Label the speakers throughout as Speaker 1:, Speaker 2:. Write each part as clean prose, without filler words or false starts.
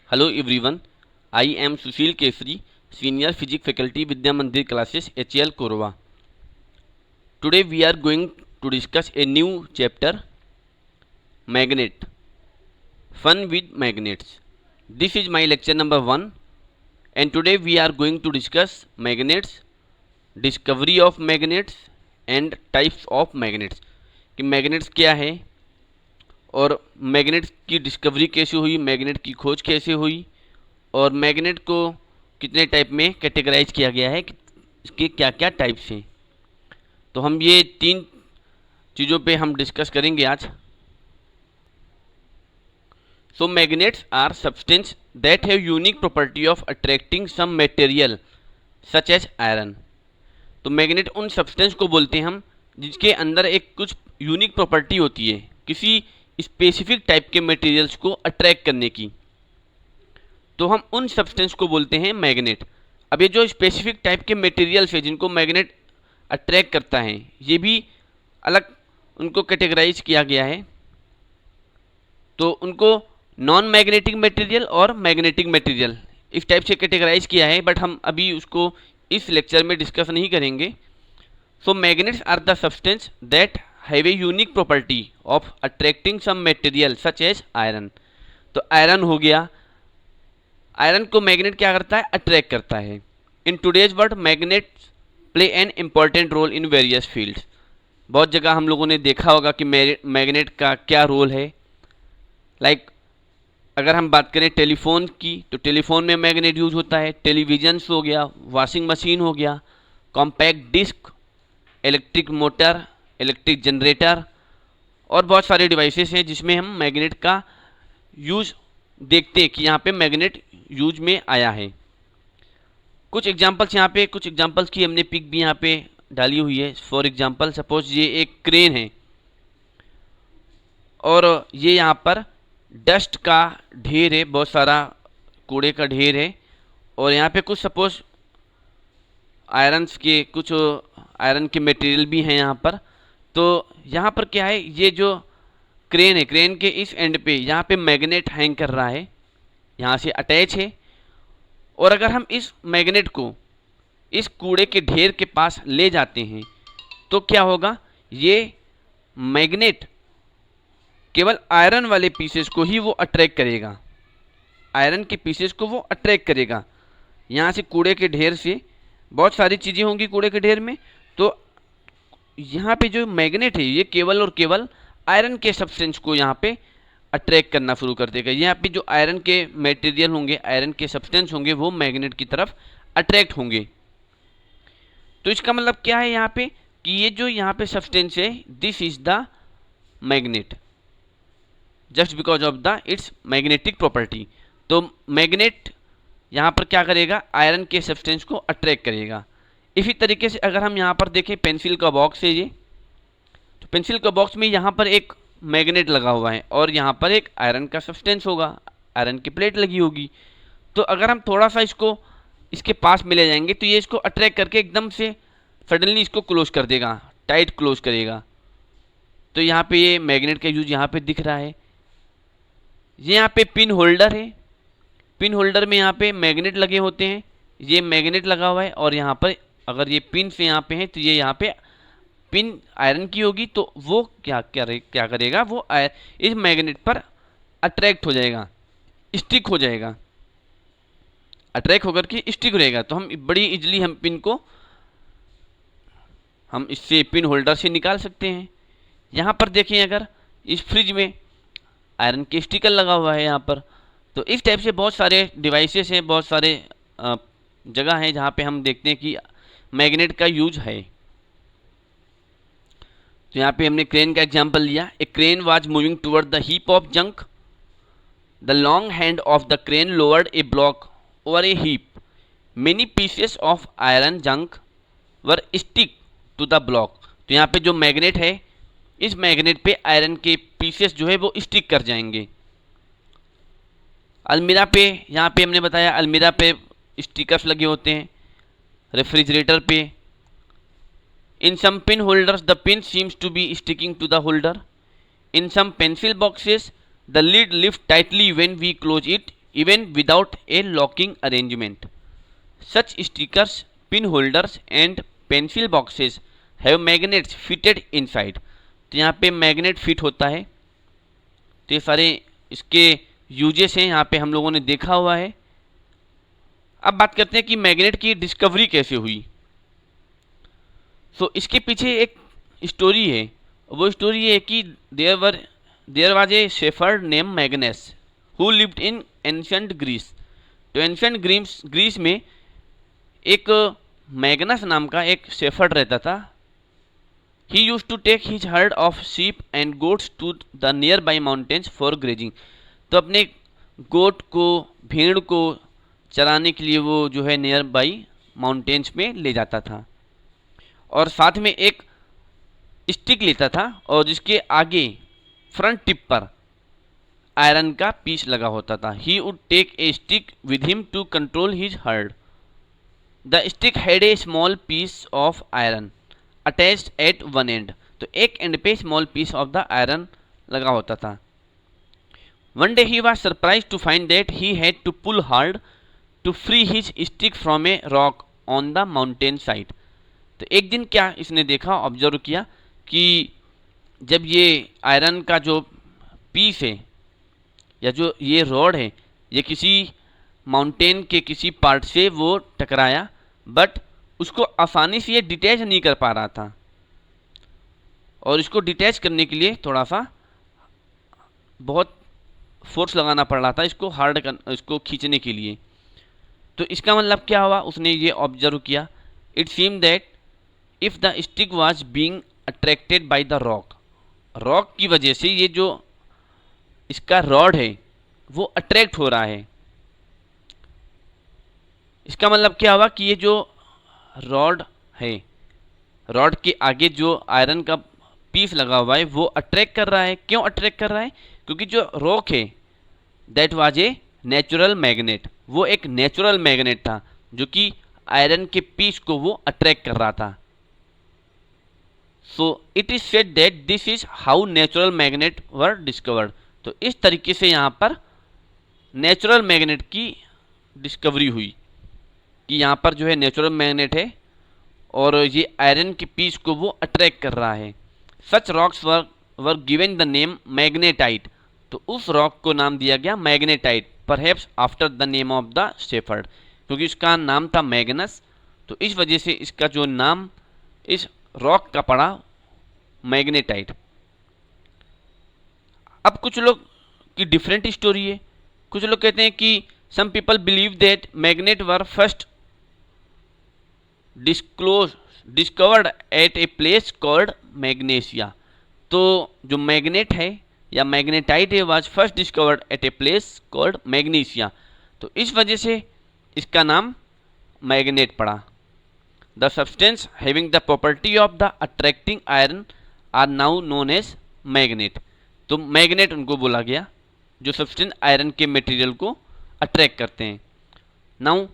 Speaker 1: Hello everyone, I am Sushil Kesri, Senior Physics Faculty Vidya Mandir Classes HL Korwa. Today we are going to discuss a new chapter, Magnet. Fun with magnets. This is my lecture number 1 and today we are going to discuss magnets, discovery of magnets and types of magnets. कि magnets क्या है और magnet की discovery कैसे हुई, magnet की खोज कैसे हुई और मैग्नेट को कितने टाइप में कैटेगराइज किया गया है, इसके क्या क्या टाइप्स हैं। तो हम ये 3 चीज़ों पे हम डिस्कस करेंगे आज। So magnets are substance that have unique property of attracting some material such as iron. तो मैग्नेट उन सब्सटेंस को बोलते हैं हम जिसके अंदर एक कुछ यूनिक प्रॉपर्टी होती है किसी स्पेसिफिक टाइप के मटेरियल्स को अट्रैक्ट करने की, तो हम उन सब्सटेंस को बोलते हैं मैग्नेट। अब ये जो स्पेसिफिक टाइप के मटेरियल्स है जिनको मैग्नेट अट्रैक्ट करता है, ये भी अलग उनको कैटेगराइज किया गया है। तो उनको नॉन मैग्नेटिक मटेरियल और मैग्नेटिक मटेरियल इस टाइप से कैटेगराइज किया है, बट हम अभी उसको इस लेक्चर में डिस्कस नहीं करेंगे। So magnets are the substance that have a unique property of attracting some material such as iron. तो आयरन हो गया, आयरन को मैग्नेट क्या करता है, अट्रैक्ट करता है। In today's world magnets play an important role in various fields. बहुत जगह हम लोगों ने देखा होगा कि मैग्नेट का क्या रोल है। लाइक अगर हम बात करें टेलीफोन की, तो टेलीफोन में मैग्नेट यूज होता है। टेलीविजन हो गया, वॉशिंग मशीन हो गया, compact disc, electric motor, electric generator और बहुत सारे डिवाइसेस हैं जिसमें हम मैग्नेट का यूज देखते हैं कि यहाँ पे मैग्नेट यूज में आया है। कुछ एग्जांपल्स यहाँ पे, कुछ एग्जांपल्स की हमने पिक भी यहाँ पे डाली हुई है। फॉर एग्जांपल सपोज ये एक क्रेन है और ये यहाँ पर डस्ट का ढेर है, बहुत सारा कूड़े का ढेर है और यहाँ पे कुछ सपोज आयरन्स के, कुछ आयरन के मटेरियल भी हैं यहाँ पर। तो यहाँ पर क्या है, ये जो क्रेन है, क्रेन के इस एंड पे यहाँ पे मैग्नेट हैंग कर रहा है, यहाँ से अटैच है। और अगर हम इस मैग्नेट को इस कूड़े के ढेर के पास ले जाते हैं तो क्या होगा, ये मैग्नेट केवल आयरन वाले पीसेस को ही वो अट्रैक्ट करेगा, आयरन के पीसेस को वो अट्रैक्ट करेगा। यहाँ से कूड़े के ढेर से बहुत सारी चीज़ें होंगी कूड़े के ढेर में, तो यहाँ पे जो मैग्नेट है ये केवल और केवल आयरन के सब्सटेंस को यहाँ पे अट्रैक्ट करना शुरू कर देगा। यहाँ पे जो आयरन के मटेरियल होंगे, आयरन के सब्सटेंस होंगे, वो मैग्नेट की तरफ अट्रैक्ट होंगे। तो इसका मतलब क्या है यहाँ पे कि ये जो यहाँ पे सब्सटेंस है, this is the magnet just because of the it's magnetic property. तो मैग्नेट यहाँ पर क्या करेगा, आयरन के सब्सटेंस को अट्रैक्ट करेगा। इसी तरीके से अगर हम यहाँ पर देखें, पेंसिल का बॉक्स है ये, तो पेंसिल का बॉक्स में यहाँ पर एक मैग्नेट लगा हुआ है और यहाँ पर एक आयरन का सब्सटेंस होगा, आयरन की प्लेट लगी होगी। तो अगर हम थोड़ा सा इसको इसके पास में ले जाएंगे तो ये इसको अट्रैक्ट करके एकदम से सडनली इसको क्लोज कर देगा, टाइट क्लोज करेगा। तो यहाँ पे ये मैग्नेट का यूज यहाँ पे दिख रहा है। ये यहाँ पे पिन होल्डर है, पिन होल्डर में यहाँ पे मैग्नेट लगे होते हैं, ये मैग्नेट लगा हुआ है और यहाँ पर अगर ये पिन से यहाँ पे है तो ये यहाँ पे पिन आयरन की होगी, तो वो क्या करेगा, वो इस मैग्नेट पर अट्रैक्ट हो जाएगा, स्टिक हो जाएगा, अट्रैक्ट होकर के स्टिक रहेगा। तो हम बड़ी इजीली हम पिन को हम इससे पिन होल्डर से निकाल सकते हैं। यहाँ पर देखें, अगर इस फ्रिज में आयरन के स्टिकर लगा हुआ है यहाँ पर, तो इस टाइप से बहुत सारे डिवाइसेस हैं, बहुत सारे जगह हैं जहाँ पे हम देखते हैं कि मैग्नेट का यूज है। तो यहाँ पे हमने क्रेन का एग्जांपल लिया। A crane was moving toward the heap of junk, the long hand of the crane lowered a block over a heap, many pieces of iron junk were stick to the block. तो यहाँ पे जो magnet है, इस magnet पे iron के pieces जो है वो स्टिक कर जाएंगे। अलमीरा पे, यहाँ पे हमने बताया अलमीरा पे स्टिकर्स लगे होते हैं, रेफ्रिजरेटर पे। In some pin holders the pin seems to be sticking to the holder. In some pencil boxes the lid lift tightly when we close it even without a locking arrangement. Such stickers, pin holders and pencil boxes have magnets fitted inside. तो यहाँ पे magnet fit होता है। तो ये सारे इसके uses हैं, यहाँ पे हम लोगों ने देखा हुआ है। अब बात करते हैं कि मैग्नेट की डिस्कवरी कैसे हुई। इसके पीछे एक स्टोरी है। वो स्टोरी ये है कि there was a shepherd name Magnes who lived in ancient Greece. तो एंशिएंट ग्रीस में एक मैग्नस नाम का एक शेफर्ड रहता था। He use to take his herd of sheep and goats to the nearby mountains for grazing. तो अपने गोट को, भेड़ को चराने के लिए वो जो है नियर बाई माउंटेन्स में ले जाता था, और साथ में एक स्टिक लेता था और जिसके आगे फ्रंट टिप पर आयरन का पीस लगा होता था। He would take a stick with him to control his herd. The stick had a small piece of iron attached at one end. तो एक एंड पे small piece of the iron लगा होता था। One day he was surprise to find that he had to pull hard to free his stick from a rock on the mountain side. तो एक दिन क्या इसने देखा, ऑब्जर्व किया कि जब ये आयरन का जो पीस है या जो ये रॉड है, ये किसी माउंटेन के किसी पार्ट से वो टकराया, बट उसको आसानी से ये डिटैच नहीं कर पा रहा था, और इसको डिटैच करने के लिए थोड़ा सा बहुत फोर्स लगाना पड़ रहा था इसको इसको खींचने के लिए। तो इसका मतलब क्या हुआ, उसने ये ऑब्जर्व किया, it seem that if the stick was being attracted by the rock की वजह से ये जो इसका रॉड है वो अट्रैक्ट हो रहा है। इसका मतलब क्या हुआ कि ये जो रॉड है, रॉड के आगे जो आयरन का पीस लगा हुआ है वो अट्रैक्ट कर रहा है। क्यों अट्रैक्ट कर रहा है? क्योंकि जो रॉक है that was a natural magnet, वो एक नेचुरल मैग्नेट था जो कि आयरन के पीस को वो अट्रैक्ट कर रहा था। So it is said that this is how natural magnet were discovered. तो इस तरीके से यहाँ पर नेचुरल मैग्नेट की डिस्कवरी हुई कि यहाँ पर जो है नेचुरल मैग्नेट है और ये आयरन के पीस को वो अट्रैक्ट कर रहा है। Such rocks were given the name magnetite. तो उस रॉक को नाम दिया गया magnetite, perhaps after the name of the shepherd, क्योंकि इसका नाम था मैग्नस। तो इस वजह से इसका जो नाम इस रॉक का पड़ा मैग्नेटाइट। अब कुछ लोग की डिफरेंट स्टोरी है। कुछ लोग कहते हैं कि some people believe that magnet were first discovered at a place called Magnesia. तो जो मैग्नेट है या मैग्नेटाइट है was first discovered at a place called Magnesia. तो इस वजह से इसका नाम मैग्नेट पड़ा। The substance having the property of the attracting iron are now known as magnet. तो मैग्नेट उनको बोला गया जो सब्सटेंस आयरन के मटेरियल को अट्रैक्ट करते हैं। Now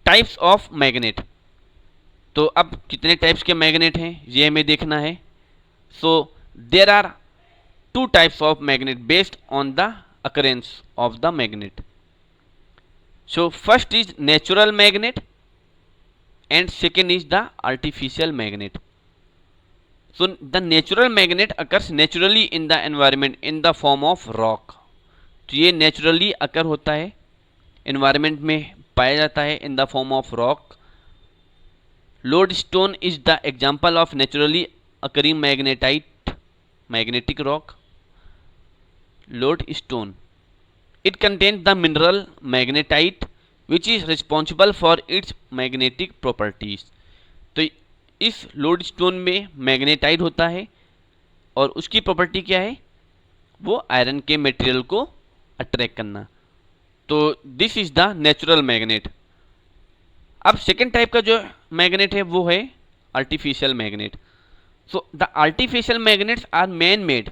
Speaker 1: types of magnet. तो अब कितने टाइप्स के मैग्नेट हैं ये हमें देखना है। So there are two types of magnet based on the occurrence of the magnet. So first is natural magnet and second is the artificial magnet. So the natural magnet occurs naturally in the environment in the form of rock. तो ये naturally occur होता है, environment में पाया जाता है in the form of rock. Lodestone is the example of naturally occurring magnetic rock. Lodestone. It contains the mineral magnetite which is responsible for its magnetic properties. तो इस लोडस्टोन में magnetite होता है और उसकी प्रॉपर्टी क्या है? वो आयरन के मटेरियल को अट्रैक्ट करना। तो this is the natural magnet. अब सेकेंड टाइप का जो मैग्नेट है वो है artificial magnet. So the artificial magnets are man made.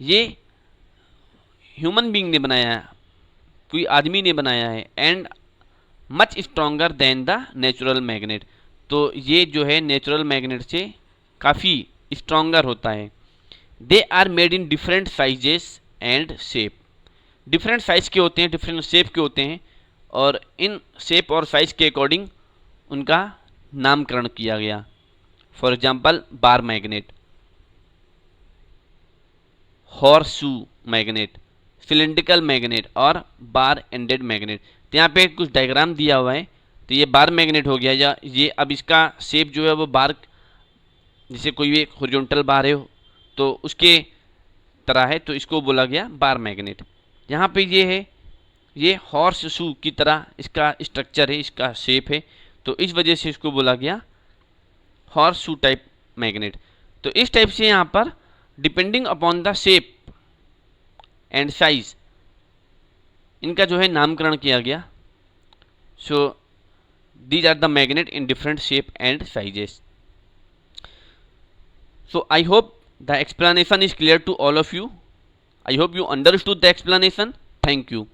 Speaker 1: ये ह्यूमन बीइंग ने बनाया है, कोई आदमी ने बनाया है, and much stronger than the natural magnet. तो ये जो है नेचुरल मैग्नेट से काफ़ी स्ट्रॉन्गर होता है। They are made in different sizes and shape. Different size के होते हैं, डिफरेंट शेप के होते हैं, और इन शेप और साइज़ के अकॉर्डिंग उनका नामकरण किया गया। For example bar magnet, horseshoe magnet, cylindrical magnet और बार एंडेड मैग्नेट। तो यहाँ पे कुछ डायग्राम दिया हुआ है। तो ये बार मैग्नेट हो गया, या ये अब इसका शेप जो है वो बार, जैसे कोई भी हॉरिजॉन्टल बार है तो उसके तरह है, तो इसको बोला गया बार मैग्नेट। यहाँ पे ये है, ये हॉर्स शू की तरह इसका स्ट्रक्चर है, इसका शेप है, तो इस वजह से इसको बोला गया हॉर्स शू टाइप मैग्नेट। तो इस टाइप से यहाँ पर depending upon the shape and size इनका जो है नामकरण किया गया। So these are the magnet in different shape and sizes. So I hope the explanation is clear to all of you. I hope you understood the explanation. Thank you.